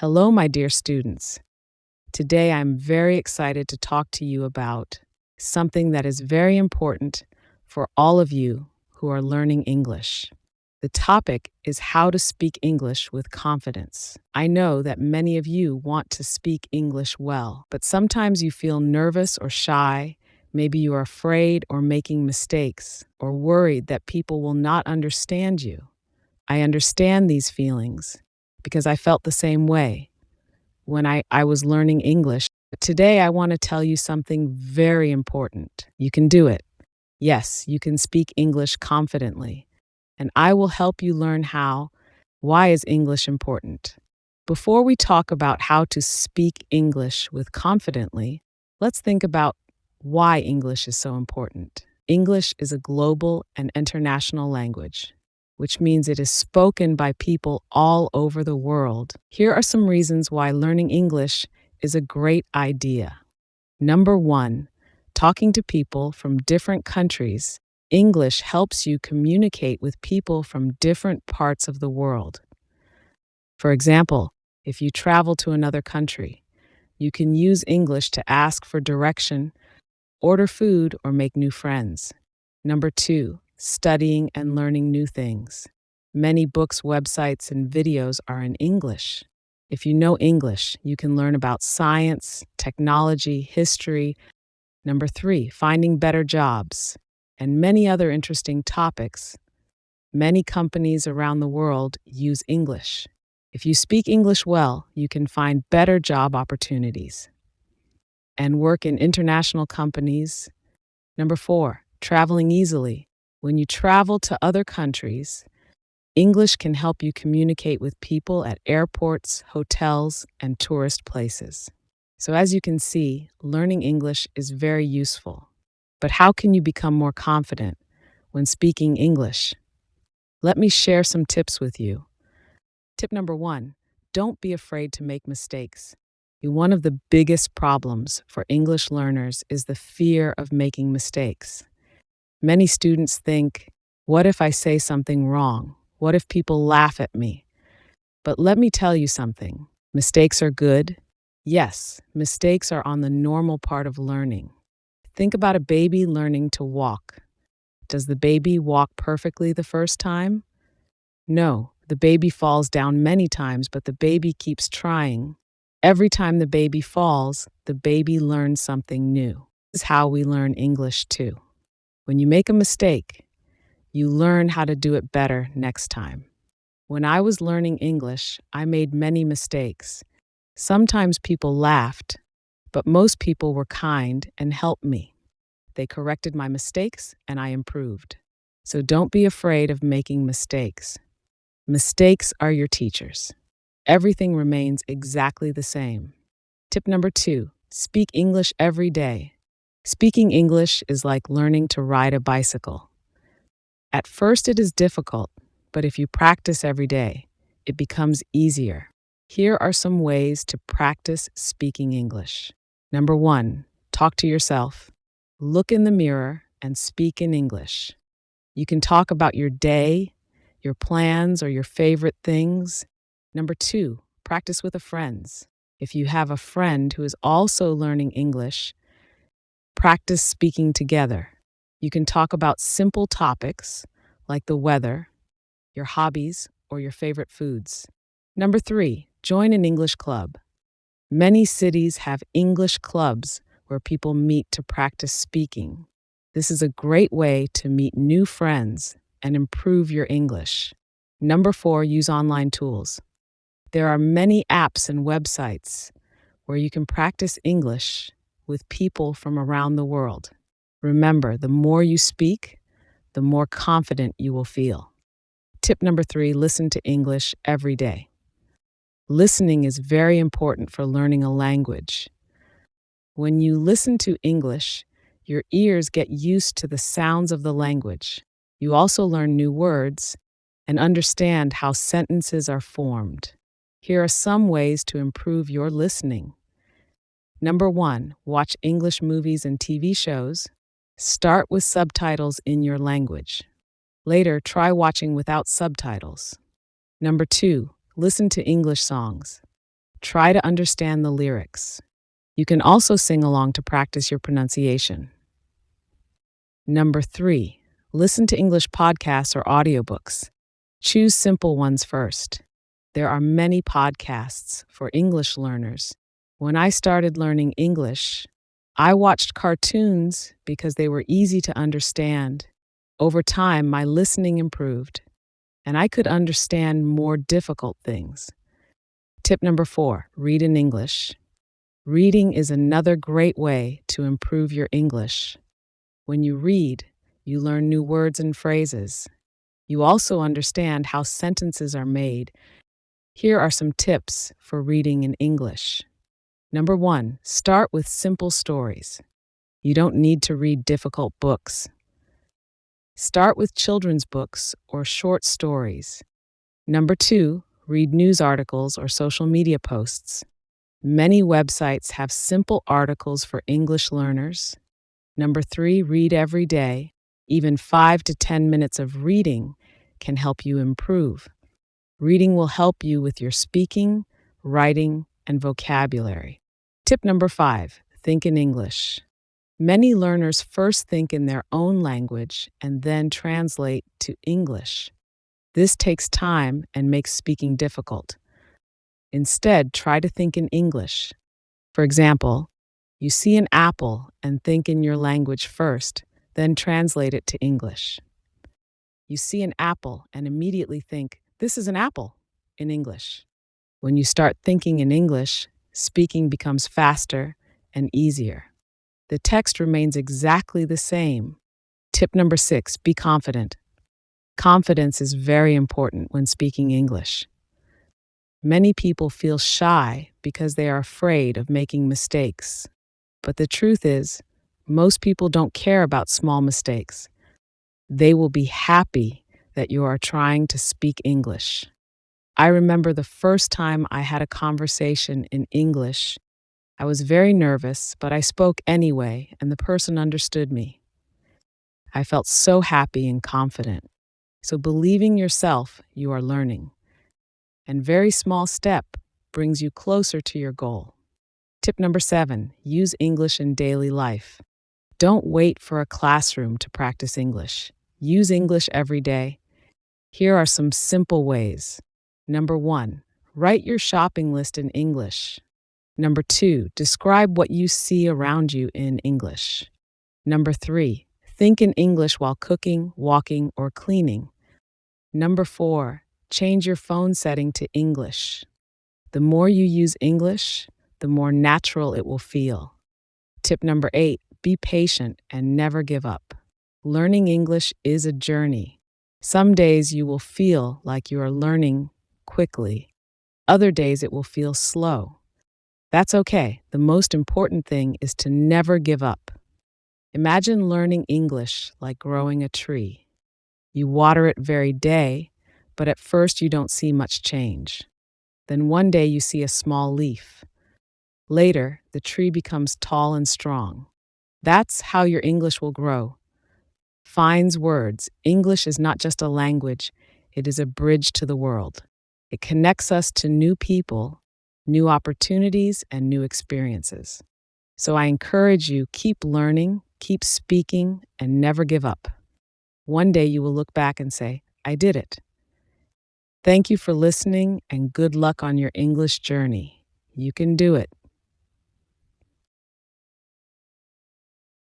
Hello, my dear students. Today I'm very excited to talk to you about something that is very important for all of you who are learning English. The topic is how to speak English with confidence. I know that many of you want to speak English well, but sometimes you feel nervous or shy. Maybe you are afraid or making mistakes or worried that people will not understand you. I understand these feelings because I felt the same way when I was learning English. But today, I want to tell you something very important. You can do it. Yes, you can speak English confidently. And I will help you learn how. Why is English important? Before we talk about how to speak English with confidently, let's think about why English is so important. English is a global and international language, which means it is spoken by people all over the world. Here are some reasons why learning English is a great idea. Number one, talking to people from different countries. English helps you communicate with people from different parts of the world. For example, if you travel to another country, you can use English to ask for direction, order food, or make new friends. Number two, studying and learning new things. Many books, websites, and videos are in English. If you know English, you can learn about science, technology, history. Number three, finding better jobs, and many other interesting topics. Many companies around the world use English. If you speak English well, you can find better job opportunities and work in international companies. Number four, traveling easily. When you travel to other countries, English can help you communicate with people at airports, hotels, and tourist places. So, as you can see, learning English is very useful. But how can you become more confident when speaking English? Let me share some tips with you. Tip number one, don't be afraid to make mistakes. One of the biggest problems for English learners is the fear of making mistakes. Many students think, what if I say something wrong? What if people laugh at me? But let me tell you something. Mistakes are good. Yes, mistakes are on the normal part of learning. Think about a baby learning to walk. Does the baby walk perfectly the first time? No, the baby falls down many times, but the baby keeps trying. Every time the baby falls, the baby learns something new. This is how we learn English too. When you make a mistake, you learn how to do it better next time. When I was learning English, I made many mistakes. Sometimes people laughed, but most people were kind and helped me. They corrected my mistakes and I improved. So don't be afraid of making mistakes. Mistakes are your teachers. Everything remains exactly the same. Tip number two, speak English every day. Speaking English is like learning to ride a bicycle. At first, it is difficult, but if you practice every day, it becomes easier. Here are some ways to practice speaking English. Number one, talk to yourself. Look in the mirror and speak in English. You can talk about your day, your plans, or your favorite things. Number two, practice with a friend. If you have a friend who is also learning English, practice speaking together. You can talk about simple topics like the weather, your hobbies, or your favorite foods. Number three, join an English club. Many cities have English clubs where people meet to practice speaking. This is a great way to meet new friends and improve your English. Number four, use online tools. There are many apps and websites where you can practice English with people from around the world. Remember, the more you speak, the more confident you will feel. Tip number three, listen to English every day. Listening is very important for learning a language. When you listen to English, your ears get used to the sounds of the language. You also learn new words and understand how sentences are formed. Here are some ways to improve your listening. Number one, watch English movies and TV shows. Start with subtitles in your language. Later, try watching without subtitles. Number two, listen to English songs. Try to understand the lyrics. You can also sing along to practice your pronunciation. Number 3, listen to English podcasts or audiobooks. Choose simple ones first. There are many podcasts for English learners. When I started learning English, I watched cartoons because they were easy to understand. Over time, my listening improved, and I could understand more difficult things. Tip number 4, read in English. Reading is another great way to improve your English. When you read, you learn new words and phrases. You also understand how sentences are made. Here are some tips for reading in English. Number 1, start with simple stories. You don't need to read difficult books. Start with children's books or short stories. Number 2, read news articles or social media posts. Many websites have simple articles for English learners. Number 3, read every day. Even 5 to 10 minutes of reading can help you improve. Reading will help you with your speaking, writing, and vocabulary. Tip number 5, think in English. Many learners first think in their own language and then translate to English. This takes time and makes speaking difficult. Instead, try to think in English. For example, you see an apple and think in your language first, then translate it to English. You see an apple and immediately think, "This is an apple," in English. When you start thinking in English, speaking becomes faster and easier. The text remains exactly the same. Tip number 6, be confident. Confidence is very important when speaking English. Many people feel shy because they are afraid of making mistakes. But the truth is, most people don't care about small mistakes. They will be happy that you are trying to speak English. I remember the first time I had a conversation in English. I was very nervous, but I spoke anyway, and the person understood me. I felt so happy and confident. So believing yourself, you are learning. And very small step brings you closer to your goal. Tip number 7, use English in daily life. Don't wait for a classroom to practice English. Use English every day. Here are some simple ways. Number 1, write your shopping list in English. Number 2, describe what you see around you in English. Number 3, think in English while cooking, walking, or cleaning. Number 4, change your phone setting to English. The more you use English, the more natural it will feel. Tip number 8, be patient and never give up. Learning English is a journey. Some days you will feel like you are learning quickly. Other days it will feel slow. That's okay. The most important thing is to never give up. Imagine learning English like growing a tree. You water it every day, but at first you don't see much change. Then one day you see a small leaf. Later, the tree becomes tall and strong. That's how your English will grow. Finds words. English is not just a language, it is a bridge to the world. It connects us to new people, new opportunities, and new experiences. So I encourage you, keep learning, keep speaking, and never give up. One day you will look back and say, I did it. Thank you for listening and good luck on your English journey. You can do it.